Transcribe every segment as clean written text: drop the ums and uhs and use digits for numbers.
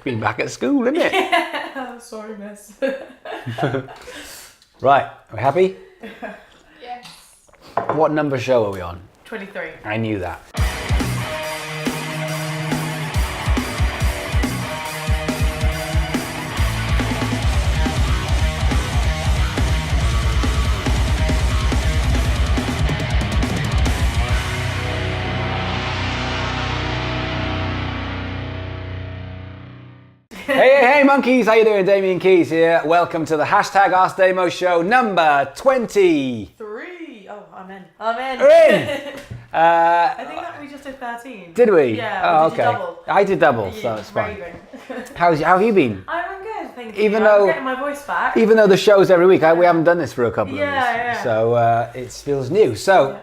been back at school, isn't it? Yeah. Sorry, miss. Right, are we happy? Yes. What number show are we on? 23. I knew that. Hey monkeys, how you doing? Damian Keys here. Welcome to the hashtag Ask Damo show number 23. Oh, I'm in. I'm in. We're in. I think that we just did 13. Did we? Yeah. Oh, did you okay. double? I did double, Yeah, so it's fine. raving. How have you been? I'm good, thank you. Even I'm though- getting my voice back. Even though the show's every week, we haven't done this for a couple of weeks. Yeah. So it feels new. So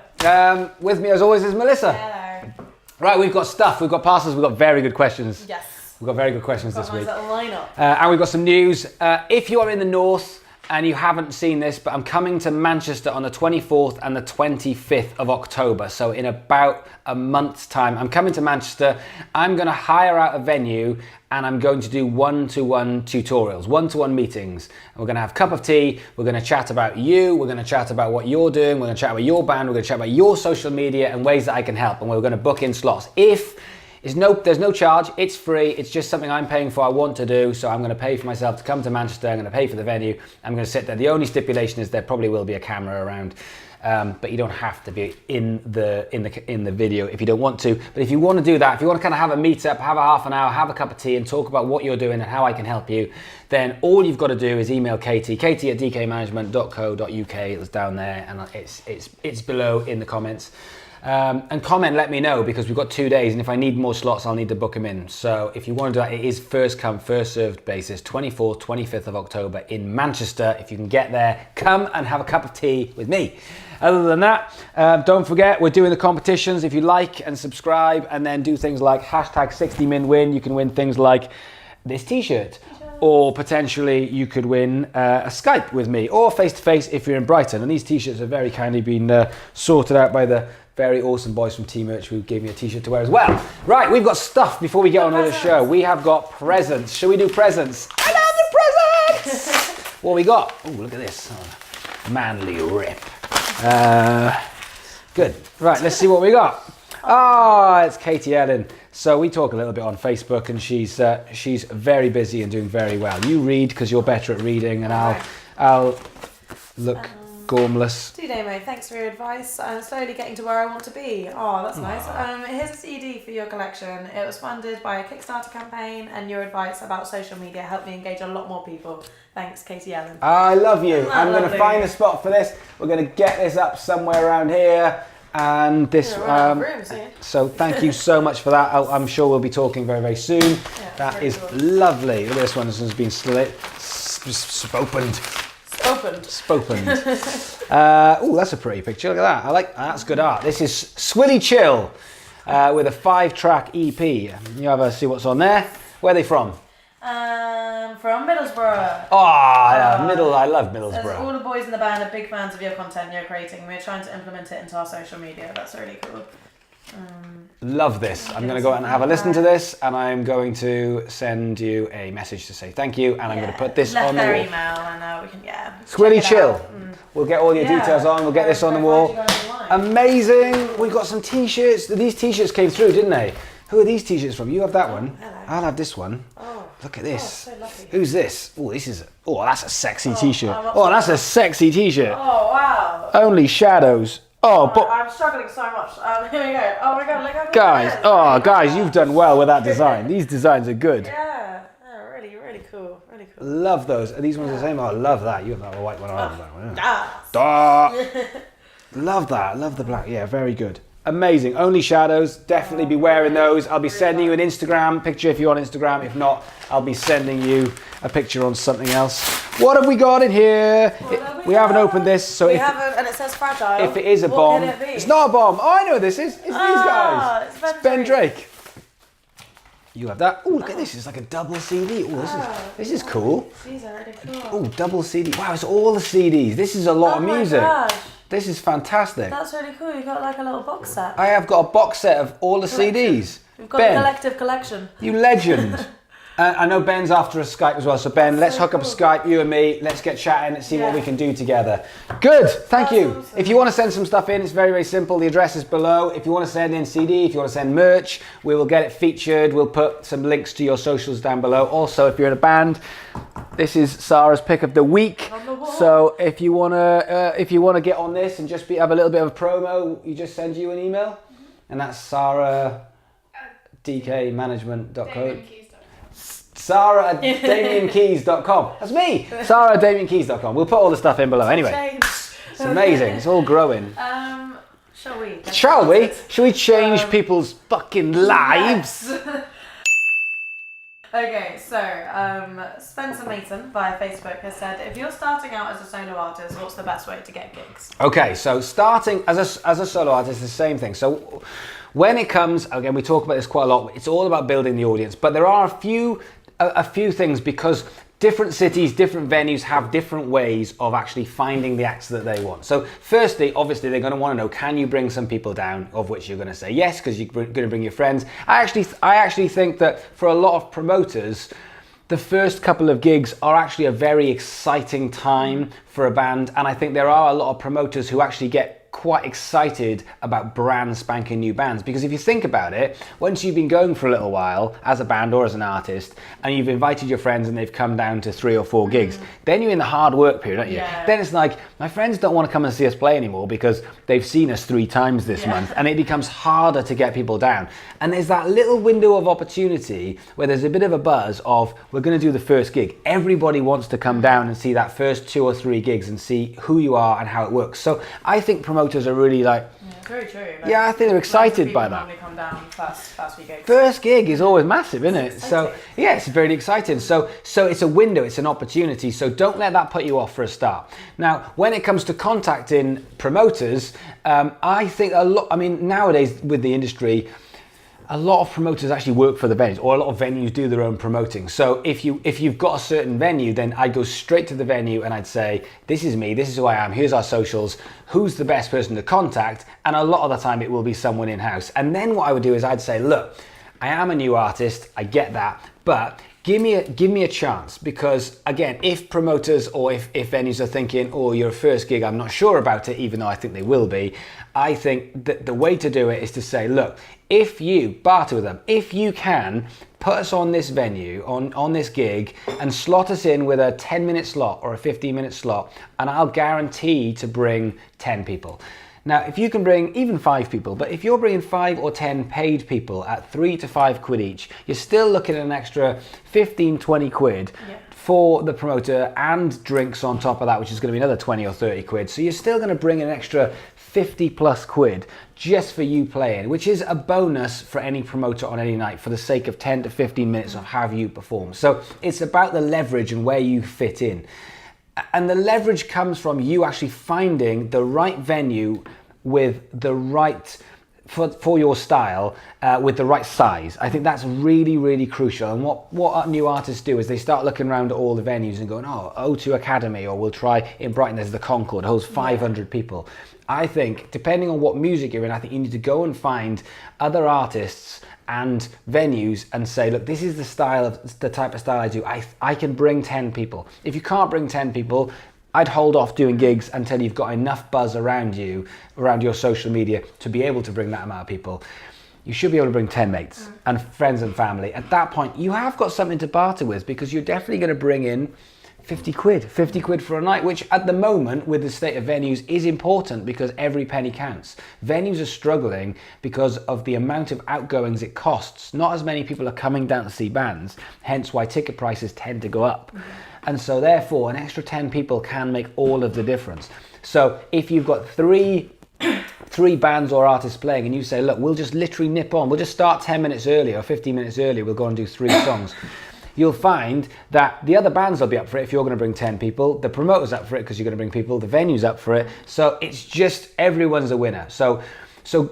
with me as always is Melissa. Hello. Right, we've got stuff, we've got parcels, we've got very good questions. Yes. We've got very good questions this week. Got a nice little lineup. And we've got some news. If you are in the north and you haven't seen this, but I'm coming to Manchester on the 24th and the 25th of October. So in about a month's time, I'm coming to Manchester. I'm going to hire out a venue and I'm going to do one-to-one tutorials, one-to-one meetings. And we're going to have a cup of tea. We're going to chat about you. We're going to chat about what you're doing. We're going to chat about your band. We're going to chat about your social media and ways that I can help. And we're going to book in slots. There's no charge, it's free, it's just something I'm paying for, I want to do, so I'm going to pay for myself to come to Manchester, I'm going to pay for the venue, I'm going to sit there. The only stipulation is there probably will be a camera around, but you don't have to be in the video if you don't want to. But if you want to do that, if you want to kind of have a meet up, have a half an hour, have a cup of tea and talk about what you're doing and how I can help you, then all you've got to do is email Katie at dkmanagement.co.uk, it's down there and it's below in the comments. And comment, let me know, because we've got 2 days and if I need more slots I'll need to book them in. So if you want to do that, it is first come first served basis, 24th, 25th of October in Manchester. If you can get there, come and have a cup of tea with me. Other than that, don't forget we're doing the competitions. If you like and subscribe and then do things like hashtag 60min win, you can win things like this t-shirt. Or potentially you could win a Skype with me or face-to-face if you're in Brighton. And these t-shirts have very kindly been sorted out by the very awesome boys from T-Merch who gave me a t-shirt to wear as well. Right, we've got stuff before we get on with the show. We have got presents. Shall we do presents? I love the presents! What we got? Oh, look at this. Oh, manly rip. Good. Right, let's see what we got. It's Katie Ellen. So we talk a little bit on Facebook and she's very busy and doing very well. You read because you're better at reading and I'll look gormless. Damo, thanks for your advice. I'm slowly getting to where I want to be. Oh, that's nice. Here's a CD for your collection. It was funded by a Kickstarter campaign and your advice about social media helped me engage a lot more people. Thanks, Katie Ellen. I love you. I'm going to lovely? find a spot for this. We're going to get this up somewhere around here. And this, so thank you so much for that. I'm sure we'll be talking very, very soon. Yeah, that is cool. lovely. Look at this one. This has been spopened. Oh, that's a pretty picture. Look at that. That's good art. This is Swilly Chill with a 5-track EP. You have a see what's on there. Where are they from? From Middlesbrough. I love Middlesbrough. All the boys in the band are big fans of your content you're creating. We're trying to implement it into our social media. That's really cool. Love this. I'm going to go out and have a listen to this and I'm going to send you a message to say thank you and I'm going to put this on the wall. Their email and we can Swilly Chill. We'll get all your details on. We'll get this on the wall. Amazing. We've got some t-shirts. These t-shirts came through, didn't they? Who are these t-shirts from? You have that one. Hello. I'll have this one. Look at this. So lovely. Who's this? That's a sexy t-shirt. That's a sexy t-shirt. Oh, wow. Only shadows. I'm struggling so much. Here we go. Oh my god, look how good guys, you've done well with that design. These designs are good. Yeah, really, really cool. Really cool. Love those. Are these ones the same? I love that. You have that white one. I love that one. Yes. Love that. Love the black. Yeah, very good. Amazing. Only shadows. Definitely be wearing those. I'll be sending you an Instagram picture if you're on Instagram. If not, I'll be sending you a picture on something else. What have we got in here? We haven't opened this, so and it says fragile. if it is a bomb, it's not a bomb. Oh, I know what this is. It's these guys. It's Ben Drake. You have that. Oh, look at this. It's like a double CD. This is cool. These are really cool. Oh, double CD. Wow, it's all the CDs. This is a lot of music. Gosh. This is fantastic. That's really cool. You've got like a little box set. I have got a box set of all the CDs. We've got Ben, a collective collection. you legend. I know Ben's after a Skype as well, so Ben, let's so hook up a cool. Skype, you and me, let's get chatting and see what Yeah. we can do together. Good, thank That's you. awesome. If you want to send some stuff in, it's very, very simple. The address is below. If you want to send in CD, if you want to send merch, we will get it featured. We'll put some links to your socials down below. Also, if you're in a band, this is Sarah's pick of the week. On the wall. So if you wanna get on this and just have a little bit of a promo, you just send you an email, and that's Sara dkmanagement.co. Sara at damiankeys.com. That's me. Sara at damiankeys.com. We'll put all the stuff in below. Anyway, Change. it's amazing. It's all growing. Shall we? Shall we? Shall we change people's fucking lives? Yes. Okay, so Spencer Mason via Facebook has said, if you're starting out as a solo artist, what's the best way to get gigs? Okay, so starting as a solo artist is the same thing. So when it comes, again, we talk about this quite a lot. It's all about building the audience, but there are a few things, because different cities, different venues have different ways of actually finding the acts that they want. So firstly, obviously, they're going to want to know, can you bring some people down, of which you're going to say yes, because you're going to bring your friends. I actually think that for a lot of promoters, the first couple of gigs are actually a very exciting time for a band, and I think there are a lot of promoters who actually get quite excited about brand spanking new bands, because if you think about it, once you've been going for a little while as a band or as an artist, and you've invited your friends and they've come down to 3 or 4 gigs, then you're in the hard work period, aren't you? Yeah. Then it's like, my friends don't want to come and see us play anymore because they've seen us 3 times this month, and it becomes harder to get people down. And there's that little window of opportunity where there's a bit of a buzz of, we're going to do the first gig. Everybody wants to come down and see that first 2 or 3 gigs and see who you are and how it works. So I think promoters are really like, Very true. yeah, I think they're excited by that. Normally come down first few gigs. First gig is always massive, isn't it? It's So exciting. yeah, it's very exciting. So it's a window, it's an opportunity. So don't let that put you off for a start. Now, when it comes to contacting promoters, I think nowadays with the industry, a lot of promoters actually work for the venues, or a lot of venues do their own promoting. So if you've got a certain venue, then I'd go straight to the venue and I'd say, this is me, this is who I am, here's our socials, who's the best person to contact? And a lot of the time it will be someone in-house. And then what I would do is I'd say, look, I am a new artist, I get that, but give me a chance, because again, if promoters or if venues are thinking, oh, your first gig, I'm not sure about it, even though I think they will be, I think that the way to do it is to say, look, if you barter with them, if you can put us on this venue, on this gig, and slot us in with a 10-minute slot or a 15-minute slot, and I'll guarantee to bring 10 people. Now, if you can bring even 5 people, but if you're bringing 5 or 10 paid people at 3 to 5 quid each, you're still looking at an extra 15, 20 quid for the promoter, and drinks on top of that, which is going to be another 20 or 30 quid. So you're still going to bring an extra 50 plus quid just for you playing, which is a bonus for any promoter on any night for the sake of 10 to 15 minutes of how you perform. So it's about the leverage and where you fit in. And the leverage comes from you actually finding the right venue with the right, for your style, with the right size. I think that's really, really crucial. And what new artists do is they start looking around at all the venues and going, oh, O2 Academy, or we'll try in Brighton, there's the Concord, holds 500 people. I think, depending on what music you're in, I think you need to go and find other artists and venues and say, look, this is the type of style I do. I can bring 10 people. If you can't bring 10 people, I'd hold off doing gigs until you've got enough buzz around you, around your social media, to be able to bring that amount of people. You should be able to bring 10 mates and friends and family. At that point, you have got something to barter with, because you're definitely going to bring in 50 quid for a night, which at the moment with the state of venues is important, because every penny counts. Venues are struggling because of the amount of outgoings it costs. Not as many people are coming down to see bands, hence why ticket prices tend to go up. And so therefore an extra 10 people can make all of the difference. So if you've got three bands or artists playing, and you say, look, we'll just literally nip on, we'll just start 10 minutes earlier or 15 minutes earlier, we'll go and do 3 songs. You'll find that the other bands will be up for it if you're going to bring 10 people, the promoter's up for it because you're going to bring people, the venue's up for it. So it's just, everyone's a winner. So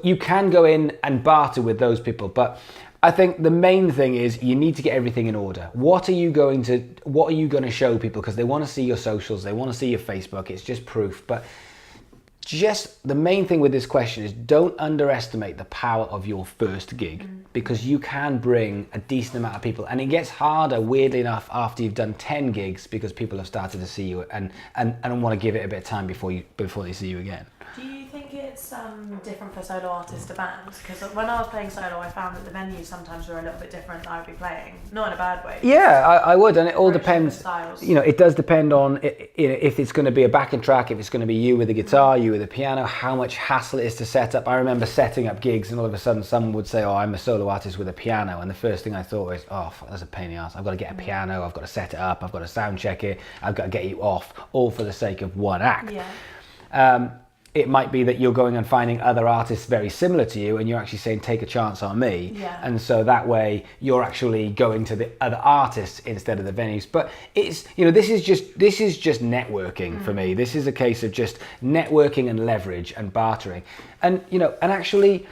you can go in and barter with those people, but I think the main thing is you need to get everything in order. What are you going to show people? Because they want to see your socials, they want to see your Facebook, it's just proof. But just the main thing with this question is don't underestimate the power of your first gig, because you can bring a decent amount of people, and it gets harder, weirdly enough, after you've done 10 gigs, because people have started to see you and want to give it a bit of time before they see you again. Do you think it's different for solo artists to bands? Because when I was playing solo, I found that the venues sometimes were a little bit different that I would be playing. Not in a bad way. Yeah, I would, and it all Very depends. different styles. You know, it does depend on if it's going to be a backing track, if it's going to be you with the guitar, you with the piano, how much hassle it is to set up. I remember setting up gigs, and all of a sudden someone would say, "Oh, I'm a solo artist with a piano," and the first thing I thought was, "Oh, that's a pain in the ass. I've got to get a piano, I've got to set it up, I've got to sound check it, I've got to get you off, all for the sake of one act." Yeah. It might be that you're going and finding other artists very similar to you, and you're actually saying, take a chance on me. Yeah. And so that way you're actually going to the other artists instead of the venues. But it's, you know, this is just networking for me. This is a case of just networking and leverage and bartering. And, you know, and actually,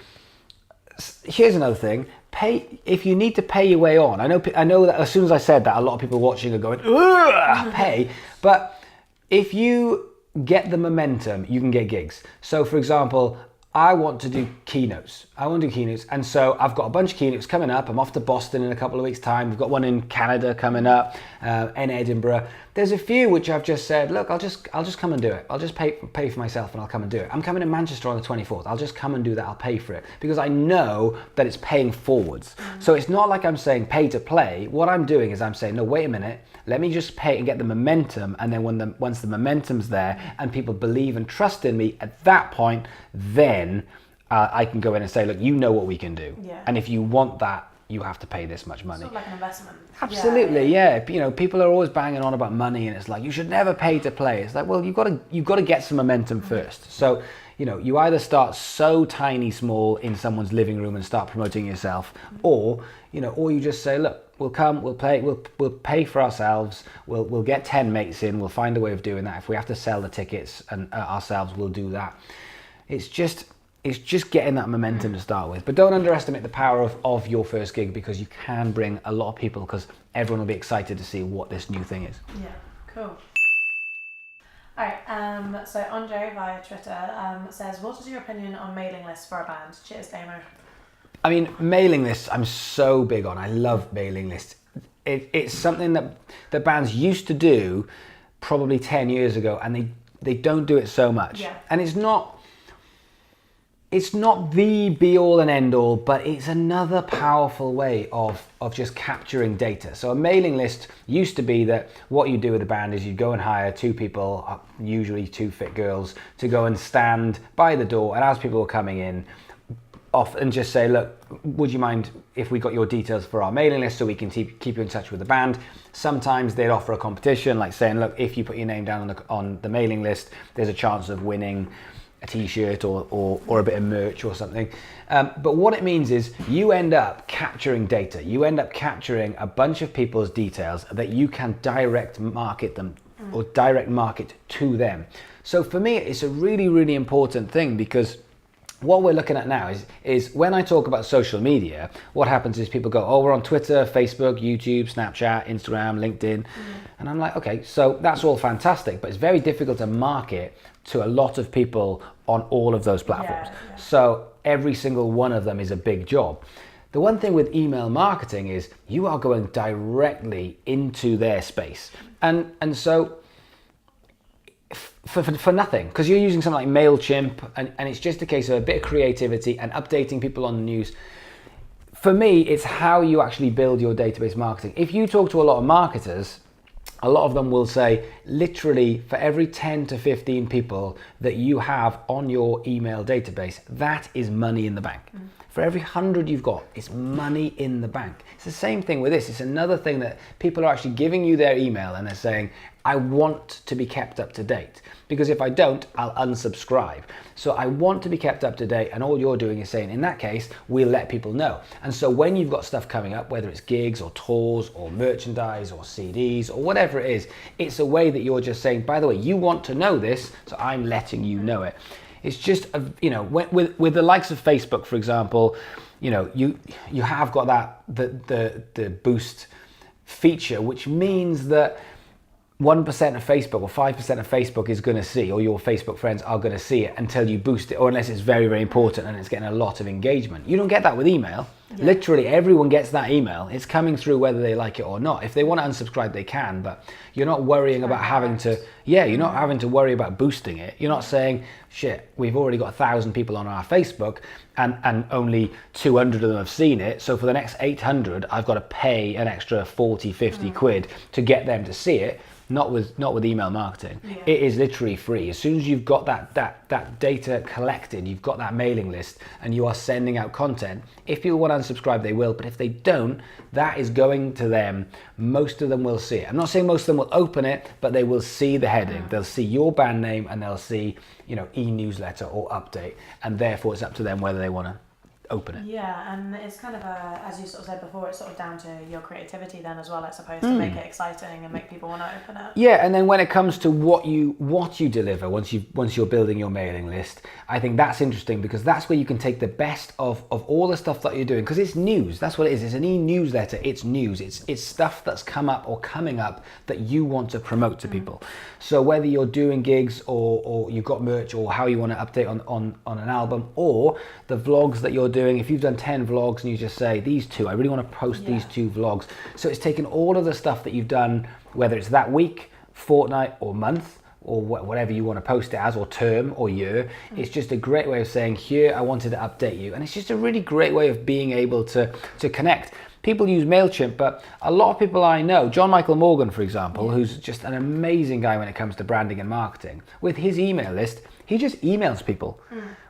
here's another thing. If you need to pay your way on. I know that as soon as I said that, a lot of people watching are going, "Ugh, pay." But if you get the momentum, you can get gigs. So for example, I want to do keynotes. And so I've got a bunch of keynotes coming up. I'm off to Boston in a couple of weeks' time. We've got one in Canada coming up, in Edinburgh. There's a few which I've just said, look, I'll just come and do it. I'll just pay for myself and I'll come and do it. I'm coming to Manchester on the 24th. I'll just come and do that. I'll pay for it, because I know that it's paying forwards. So it's not like I'm saying pay to play. What I'm doing is I'm saying, no, wait a minute. Let me just pay and get the momentum, and then once the momentum's there and people believe and trust in me, at that point, then I can go in and say, look, you know what we can do. Yeah. And if you want that, you have to pay this much money. Sort of like an investment. Absolutely, yeah. You know, people are always banging on about money, and it's like, you should never pay to play. It's like, well, you've got to get some momentum first. So, you know, you either start so tiny small in someone's living room and start promoting yourself, or you just say, look, we'll come, we'll play, we'll pay for ourselves, we'll get 10 mates in, we'll find a way of doing that. If we have to sell the tickets and ourselves, we'll do that. It's just getting that momentum to start with. But don't underestimate the power of your first gig, because you can bring a lot of people, because everyone will be excited to see what this new thing is. Yeah, cool. Alright, so Andre via Twitter says, what is your opinion on mailing lists for a band? Cheers, Damo. I mean, mailing lists, I'm so big on. I love mailing lists. It's something that bands used to do probably 10 years ago, and they don't do it so much. Yeah. And it's not the be all and end all, but it's another powerful way of just capturing data. So a mailing list used to be that what you do with a band is you go and hire 2 people, usually 2 fit girls, to go and stand by the door, and as people are coming in, off and just say, look, would you mind if we got your details for our mailing list so we can keep you in touch with the band? Sometimes they'd offer a competition, like saying, look, if you put your name down on the mailing list, there's a chance of winning a t-shirt or a bit of merch or something. But what it means is you end up capturing data. You end up capturing a bunch of people's details that you can direct market them or direct market to them. So for me, it's a really, really important thing, because what we're looking at now is when I talk about social media, what happens is people go, oh, we're on Twitter, Facebook, YouTube, Snapchat, Instagram, LinkedIn. And I'm like, okay, so that's all fantastic, but it's very difficult to market to a lot of people on all of those platforms. Yeah. So every single one of them is a big job. The one thing with email marketing is you are going directly into their space. And so for nothing, because you're using something like MailChimp, and it's just a case of a bit of creativity and updating people on the news. For me, it's how you actually build your database marketing. If you talk to a lot of marketers, a lot of them will say, literally, for every 10 to 15 people that you have on your email database, that is money in the bank. For every 100 you've got, it's money in the bank. It's the same thing with this. It's another thing that people are actually giving you their email and they're saying, I want to be kept up to date, because if I don't, I'll unsubscribe. So I want to be kept up to date, and all you're doing is saying, in that case, we'll let people know. And so when you've got stuff coming up, whether it's gigs or tours or merchandise or CDs or whatever it is, it's a way that you're just saying, by the way, you want to know this, so I'm letting you know it. It's just, with the likes of Facebook, for example, you have got that the boost feature, which means that 1% of Facebook or 5% of Facebook is going to see, or your Facebook friends are going to see it until you boost it, or unless it's very, very important and it's getting a lot of engagement. You don't get that with email. Yeah. Literally everyone gets that email. It's coming through whether they like it or not. If they want to unsubscribe, they can, but you're not worrying about having to, you're not having to worry about boosting it. You're not saying, shit, we've already got 1,000 people on our Facebook and only 200 of them have seen it. So for the next 800, I've got to pay an extra 40, 50 quid to get them to see it. Not with email marketing. Yeah. It is literally free. As soon as you've got that data collected, you've got that mailing list, and you are sending out content. If people want to unsubscribe, they will. But if they don't, that is going to them. Most of them will see it. I'm not saying most of them will open it, but they will see the heading. They'll see your band name, and they'll see, e-newsletter or update, and therefore it's up to them whether they want to open it. Yeah, and it's kind of as you sort of said before, it's sort of down to your creativity then as well, I suppose, to make it exciting and make people want to open it. Yeah, and then when it comes to what you deliver once you're building your mailing list, I think that's interesting, because that's where you can take the best of all the stuff that you're doing, because it's news. That's what it is. It's an e-newsletter. It's news. It's stuff that's come up or coming up that you want to promote to people. So whether you're doing gigs or you've got merch, or how you want to update on an album, or the vlogs that you're doing, if you've done 10 vlogs and you just say, these two, I really want to post these 2 vlogs. So it's taken all of the stuff that you've done, whether it's that week, fortnight, or month, or whatever you want to post it as, or term or year. It's just a great way of saying, here, I wanted to update you. And it's just a really great way of being able to connect. People use MailChimp, but a lot of people I know, John Michael Morgan, for example, who's just an amazing guy when it comes to branding and marketing, with his email list, he just emails people,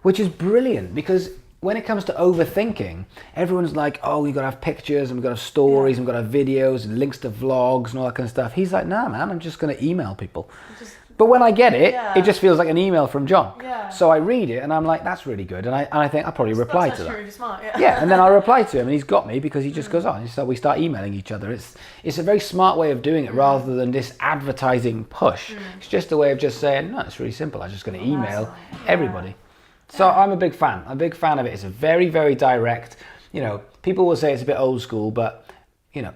which is brilliant, because when it comes to overthinking, everyone's like, oh, we've got to have pictures, and we've got to have stories, and we've got to have videos, and links to vlogs, and all that kind of stuff. He's like, nah, man, I'm just going to email people. But when I get it, it just feels like an email from John. Yeah. So I read it, and I'm like, that's really good. And I think I'll probably reply to that. Really smart, and then I'll reply to him, and he's got me, because he just goes on. So we start emailing each other. It's a very smart way of doing it, rather than this advertising push. It's just a way of just saying, no, it's really simple. I'm just going to email everybody. So I'm a big fan. I'm a big fan of it. It's a very, very direct. People will say it's a bit old school, but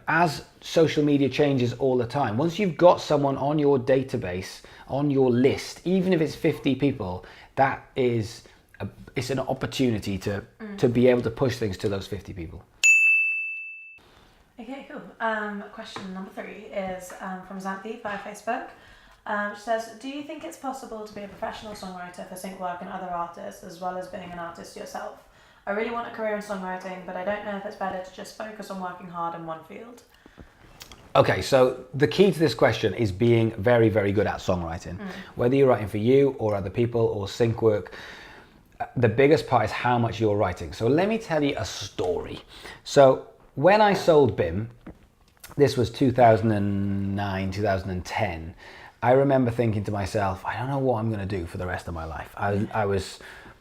as social media changes all the time, once you've got someone on your database, on your list, even if it's 50 people, that is it's an opportunity to be able to push things to those 50 people. Okay, cool. Question number 3 is from Xanthi via Facebook. She says, do you think it's possible to be a professional songwriter for sync work and other artists, as well as being an artist yourself? I really want a career in songwriting, but I don't know if it's better to just focus on working hard in one field. Okay, so the key to this question is being very, very good at songwriting. Whether you're writing for you or other people or sync work, the biggest part is how much you're writing. So let me tell you a story. So when I sold BIM, this was 2009, 2010, I remember thinking to myself, I don't know what I'm going to do for the rest of my life. I was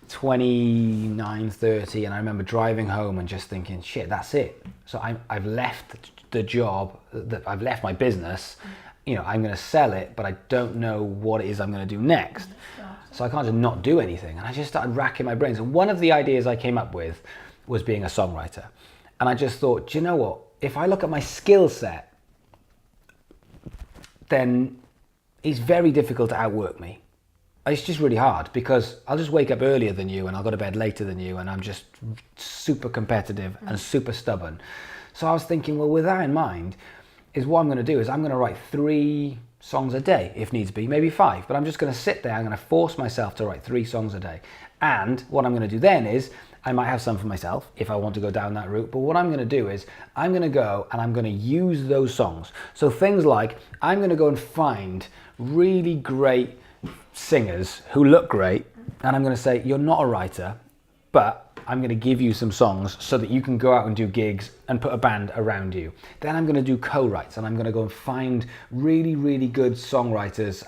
29, 30, and I remember driving home and just thinking, shit, that's it. So I've left the job, I've left my business, I'm going to sell it, but I don't know what it is I'm going to do next. So I can't just not do anything. And I just started racking my brains. And one of the ideas I came up with was being a songwriter. And I just thought, do you know what? If I look at my skill set, then it's very difficult to outwork me. It's just really hard, because I'll just wake up earlier than you and I'll go to bed later than you, and I'm just super competitive and super stubborn. So I was thinking, well, with that in mind, is what I'm going to do is I'm going to write 3 songs a day if needs be, maybe 5, but I'm just going to sit there, I'm going to force myself to write 3 songs a day. And what I'm going to do then is I might have some for myself if I want to go down that route, but what I'm going to do is I'm going to go and I'm going to use those songs. So things like, I'm going to go and find really great singers who look great, and I'm going to say, you're not a writer, but I'm going to give you some songs so that you can go out and do gigs and put a band around you. Then I'm going to do co-writes, and I'm going to go and find really, really good songwriters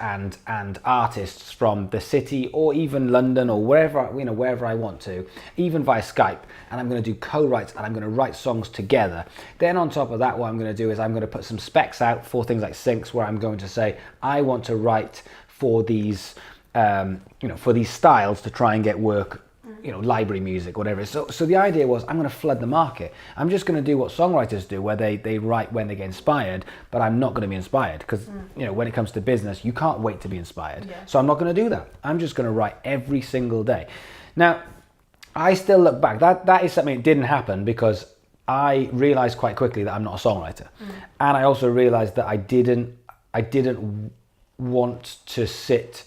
and artists from the city, or even London, or wherever I want to, even via Skype. And I'm going to do co-writes, and I'm going to write songs together. Then on top of that, what I'm going to do is I'm going to put some specs out for things like syncs, where I'm going to say, I want to write for these, for these styles to try and get work you know, library music, whatever it is. So the idea was, I'm going to flood the market. I'm just going to do what songwriters do, where they write when they get inspired, but I'm not going to be inspired because, you know, when it comes to business, you can't wait to be inspired. Yeah. So I'm not going to do that. I'm just going to write every single day. Now, I still look back. That is something that didn't happen because I realized quite quickly that I'm not a songwriter. And I also realized that I didn't want to sit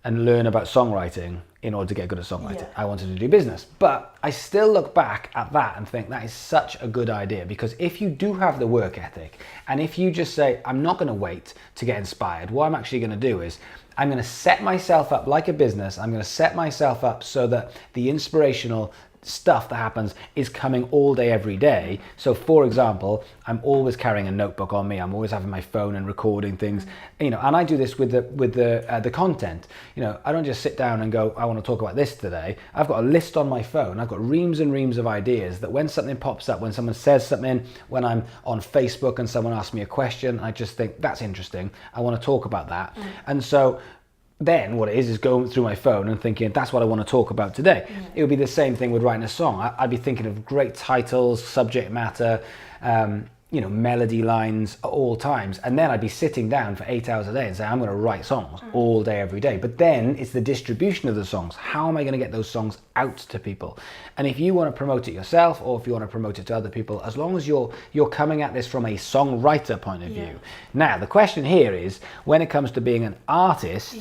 and learn about songwriting in order to get good at songwriting. Yeah. I wanted to do business. But I still look back at that and think that is such a good idea, because if you do have the work ethic, and if you just say, I'm not going to wait to get inspired, what I'm actually going to do is I'm going to set myself up like a business. I'm going to set myself up so that the inspirational stuff that happens is coming all day, every day. So for example, I'm always carrying a notebook on me. I'm always having my phone and recording things, you know, and I do this with the content. You know, I don't just sit down and go, I want to talk about this today. I've got a list on my phone. I've got reams and reams of ideas that when something pops up, when someone says something, when I'm on Facebook and someone asks me a question, I just think that's interesting. I want to talk about that. And so then what it is going through my phone and thinking, that's what I want to talk about today. It would be the same thing with writing a song. I'd be thinking of great titles, subject matter, you know, melody lines at all times. And then I'd be sitting down for 8 hours a day and say, I'm going to write songs all day, every day. But then it's the distribution of the songs. How am I going to get those songs out to people? And if you want to promote it yourself, or if you want to promote it to other people, as long as you're coming at this from a songwriter point of view. Now, the question here is, when it comes to being an artist,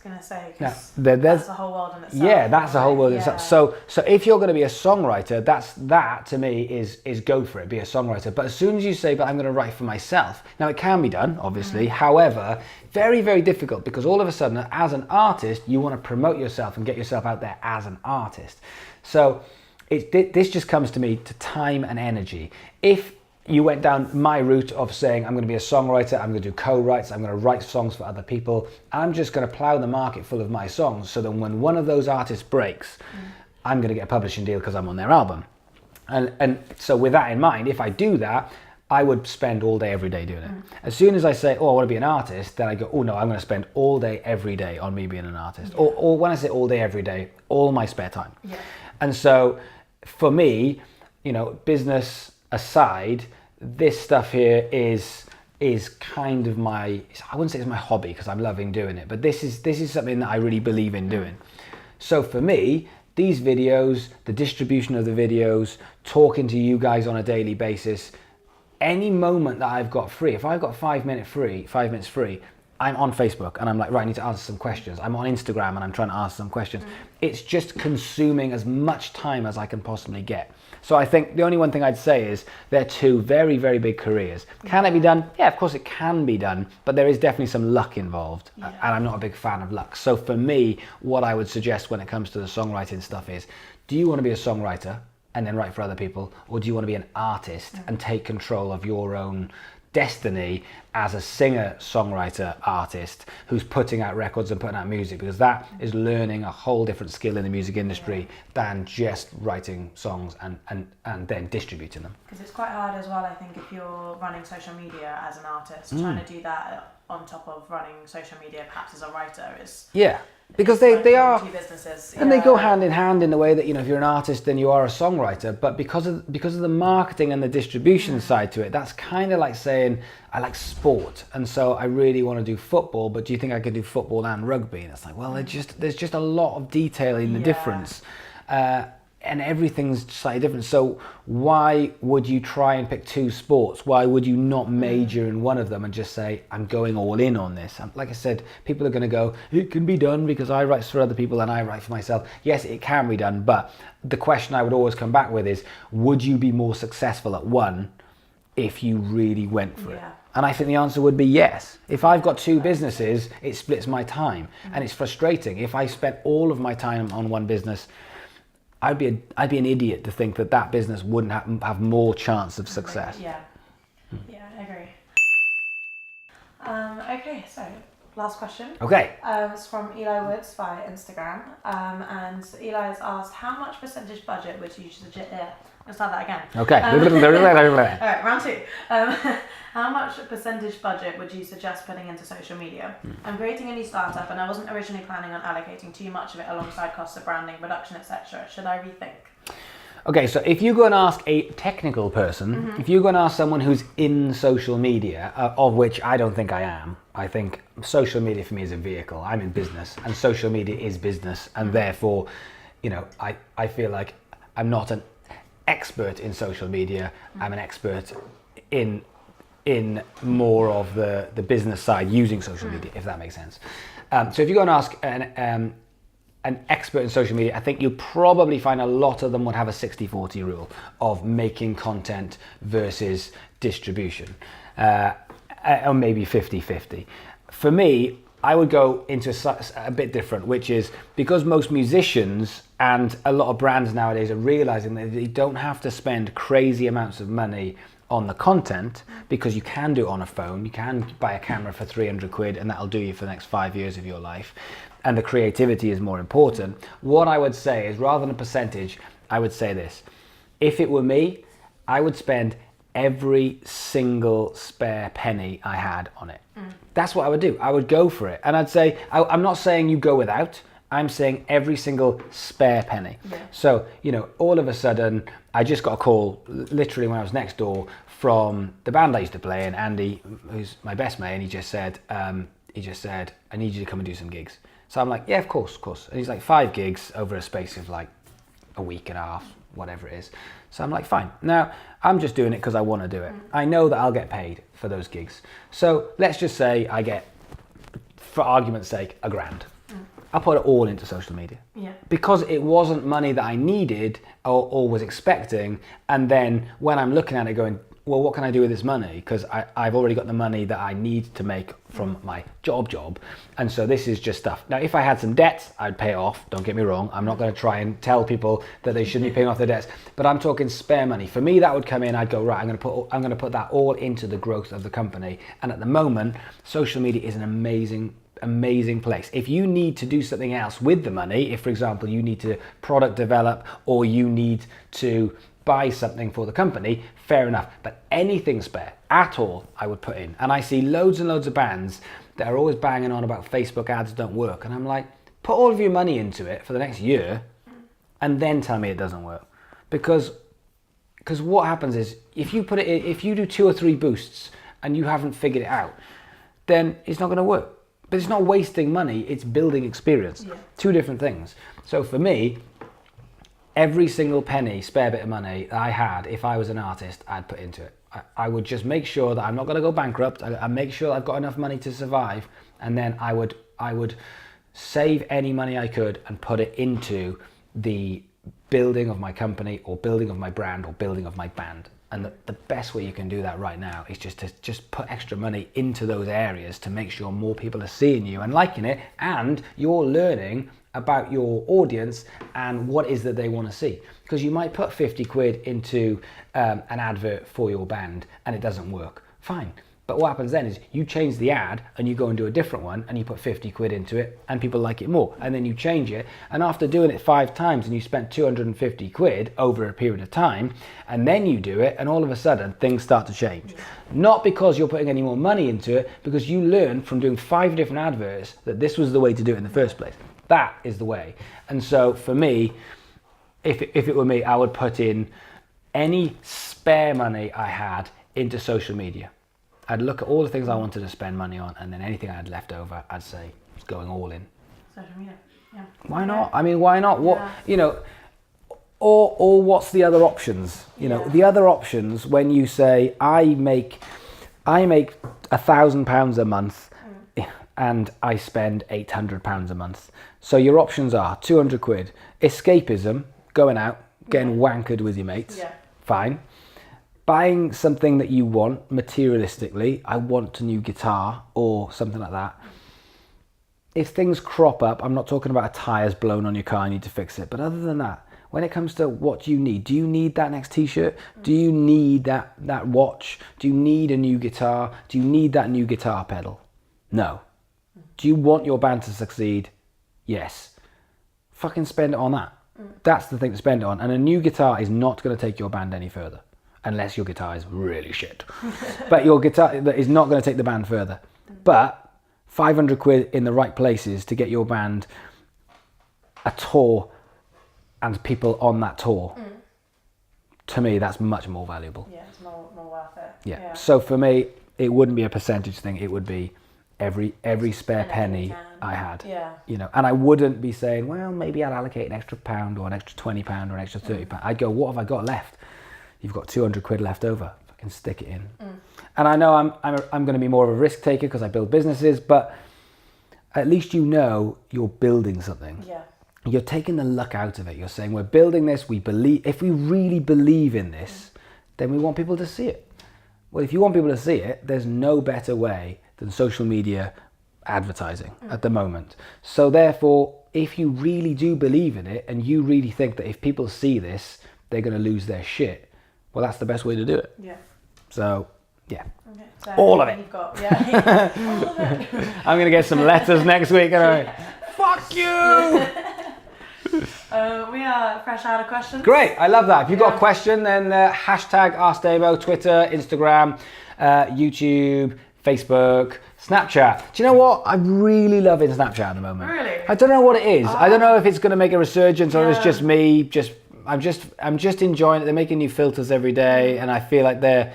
Gonna say, now, that's the whole world in itself. Yeah, that's the whole world in itself. So if you're going to be a songwriter, that to me is go for it, be a songwriter. But as soon as you say, but I'm going to write for myself, now it can be done, obviously. However, very, very difficult, because all of a sudden, as an artist, you want to promote yourself and get yourself out there as an artist. So this just comes to me to time and energy. If you went down my route of saying, I'm going to be a songwriter, I'm going to do co-writes, I'm going to write songs for other people, I'm just going to plow the market full of my songs, so that when one of those artists breaks, I'm going to get a publishing deal because I'm on their album. And so with that in mind, if I do that, I would spend all day, every day doing it. As soon as I say, oh, I want to be an artist, then I go, oh no, I'm going to spend all day, every day on me being an artist. Or when I say all day, every day, all my spare time. And so for me, you know, business aside, this stuff here is kind of I wouldn't say it's my hobby, because I'm loving doing it, but this is something that I really believe in doing. So for me, these videos, the distribution of the videos, talking to you guys on a daily basis, any moment that I've got free, if I've got 5 minutes free, I'm on Facebook and I'm like, right, I need to answer some questions. I'm on Instagram and I'm trying to answer some questions. It's just consuming as much time as I can possibly get. So I think the only one thing I'd say is they're two very, very big careers. Can it be done? Yeah, of course it can be done, but there is definitely some luck involved, and I'm not a big fan of luck. So for me, what I would suggest when it comes to the songwriting stuff is, do you want to be a songwriter and then write for other people, or do you want to be an artist and take control of your own destiny as a singer, songwriter, artist who's putting out records and putting out music? Because that is learning a whole different skill in the music industry than just writing songs and then distributing them. Because it's quite hard as well, I think, if you're running social media as an artist, trying to do that on top of running social media perhaps as a writer is... Because they are two businesses, and they go hand in hand in the way that, you know, if you're an artist then you are a songwriter, but because of the marketing and the distribution side to it, that's kind of like saying I like sport and so I really want to do football, but do you think I could do football and rugby? And it's like, well, there's just a lot of detail in the difference, and everything's slightly different. So why would you try and pick two sports? Why would you not major in one of them and just say, I'm going all in on this? And like I said, people are going to go, it can be done because I write for other people and I write for myself. Yes, it can be done, but the question I would always come back with is, would you be more successful at one if you really went for it? And I think the answer would be yes. If I've got two businesses, it splits my time, and it's frustrating. If I spent all of my time on one business, I'd be an idiot to think that business wouldn't have more chance of success. Yeah, I agree. Okay, so Last question. Okay. It's from Eli Woods via Instagram. And Eli has asked, how much percentage budget would you suggest... Let's start that again. Okay. All right, round two. How much percentage budget would you suggest putting into social media? I'm creating a new startup and I wasn't originally planning on allocating too much of it alongside costs of branding, production, etc. Should I rethink? Okay, so if you go and ask a technical person, if you go and ask someone who's in social media, of which I don't think I am, I think social media for me is a vehicle. I'm in business and social media is business, and therefore, you know, I feel like I'm not an expert in social media. I'm an expert in more of the business side using social media, if that makes sense. So if you go and ask an expert in social media, I think you'll probably find a lot of them would have a 60-40 rule of making content versus distribution, or maybe 50-50. For me, I would go into a bit different, which is because most musicians and a lot of brands nowadays are realizing that they don't have to spend crazy amounts of money on the content, because you can do it on a phone. You can buy a camera for 300 quid and that'll do you for the next 5 years of your life. And the creativity is more important. What I would say is, rather than a percentage, I would say this. If it were me, I would spend every single spare penny I had on it. That's what I would do. I would go for it. And I'd say, I'm not saying you go without, I'm saying every single spare penny. Yeah. So, you know, all of a sudden, I just got a call, literally when I was next door, from the band I used to play, and Andy, who's my best mate, and he just said, I need you to come and do some gigs. So I'm like, yeah, of course. And he's like, 5 gigs over a space of like a week and a half, whatever it is. So I'm like, fine. Now, I'm just doing it because I want to do it. I know that I'll get paid for those gigs. So let's just say I get, for argument's sake, £1,000. I'll put it all into social media. Yeah. Because it wasn't money that I needed or was expecting. And then when I'm looking at it going, well, what can I do with this money? Because I've already got the money that I need to make from my job. And so this is just stuff. Now, if I had some debts, I'd pay it off. Don't get me wrong. I'm not going to try and tell people that they shouldn't be paying off their debts. But I'm talking spare money. For me, that would come in. I'd go, right, I'm going to put that all into the growth of the company. And at the moment, social media is an amazing place. If you need to do something else with the money, if, for example, you need to product develop or you need to buy something for the company, fair enough. But anything spare at all, I would put in. And I see loads and loads of bands that are always banging on about Facebook ads don't work. And I'm like, put all of your money into it for the next year and then tell me it doesn't work. Because what happens is, if you do 2 or 3 boosts and you haven't figured it out, then it's not going to work. But it's not wasting money, it's building experience. Yeah. 2 different things. So for me, every single penny, spare bit of money that I had, if I was an artist, I'd put into it. I would just make sure that I'm not going to go bankrupt. I make sure I've got enough money to survive. And then I would save any money I could and put it into the building of my company or building of my brand or building of my band. And the best way you can do that right now is just to put extra money into those areas to make sure more people are seeing you and liking it, and you're learning about your audience and what is that they want to see. Because you might put 50 quid into an advert for your band and it doesn't work. Fine. But what happens then is you change the ad and you go and do a different one and you put 50 quid into it and people like it more. And then you change it, and after doing it 5 times and you spent 250 quid over a period of time, and then you do it and all of a sudden things start to change. Not because you're putting any more money into it, because you learned from doing 5 different adverts that this was the way to do it in the first place. That is the way. And so for me, if it were me, I would put in any spare money I had into social media. I'd look at all the things I wanted to spend money on, and then anything I had left over, I'd say it's going all in. Social media, yeah. Why not? I mean, why not? What, you know, or what's the other options? You know, the other options when you say I make £1,000 a month and I spend £800 a month. So your options are 200 quid, escapism, going out, getting wankered with your mates, fine. Buying something that you want materialistically, I want a new guitar or something like that. If things crop up, I'm not talking about a tire's blown on your car, you need to fix it. But other than that, when it comes to what do you need that next t-shirt? Do you need that watch? Do you need a new guitar? Do you need that new guitar pedal? No. Do you want your band to succeed? Yes. Fucking spend it on that. That's the thing to spend it on. And a new guitar is not going to take your band any further. Unless your guitar is really shit. But your guitar is not going to take the band further. But 500 quid in the right places to get your band a tour and people on that tour, to me, that's much more valuable. Yeah, it's more worth it. Yeah. So for me, it wouldn't be a percentage thing. It would be every spare penny I had. Yeah. You know, and I wouldn't be saying, well, maybe I'll allocate an extra £1 or an extra £20 or an extra £30. I'd go, what have I got left? You've got 200 quid left over. Fucking stick it in. And I know I'm going to be more of a risk taker because I build businesses, but at least you know you're building something. Yeah. You're taking the luck out of it. You're saying, we're building this. We believe. If we really believe in this, then we want people to see it. Well, if you want people to see it, there's no better way than social media advertising at the moment. So therefore, if you really do believe in it and you really think that if people see this, they're going to lose their shit, well, that's the best way to do it. Yeah. So, yeah. Okay, so all of it. You've got, all of it. I'm going to get some letters next week. Fuck you! We are fresh out of questions. Great, I love that. If you've got a question, then hashtag AskDamo, Twitter, Instagram, YouTube, Facebook, Snapchat. Do you know what? I'm really loving Snapchat at the moment. Really? I don't know what it is. I don't know if it's going to make a resurgence or it's just me. I'm just enjoying it. They're making new filters every day, and I feel like they're.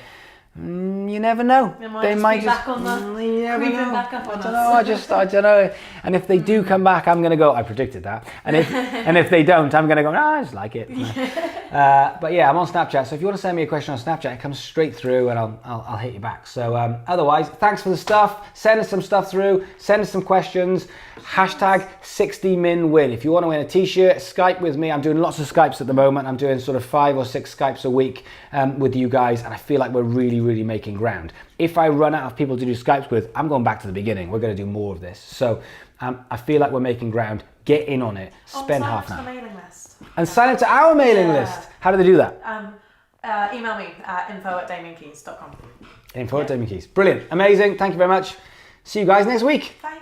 You never know. They might just back on the you never creeping know. back up on I don't know. And if they do come back, I'm gonna go. I predicted that. And if they don't, I'm gonna go. No, I just like it. But yeah, I'm on Snapchat. So if you want to send me a question on Snapchat, it comes straight through, and I'll hit you back. So otherwise, thanks for the stuff. Send us some stuff through. Send us some questions. Hashtag 60minwin. If you want to win a t-shirt, Skype with me. I'm doing lots of Skypes at the moment. I'm doing sort of 5 or 6 Skypes a week with you guys, and I feel like we're really making ground. If I run out of people to do Skypes with, I'm going back to the beginning. We're going to do more of this. So I feel like we're making ground. Get in on it. Spend half an hour. Mailing list. And sign up to our mailing list. How do they do that? Email me at info@damokeyes.com. Info@damokeyes. Brilliant. Amazing. Thank you very much. See you guys next week. Bye.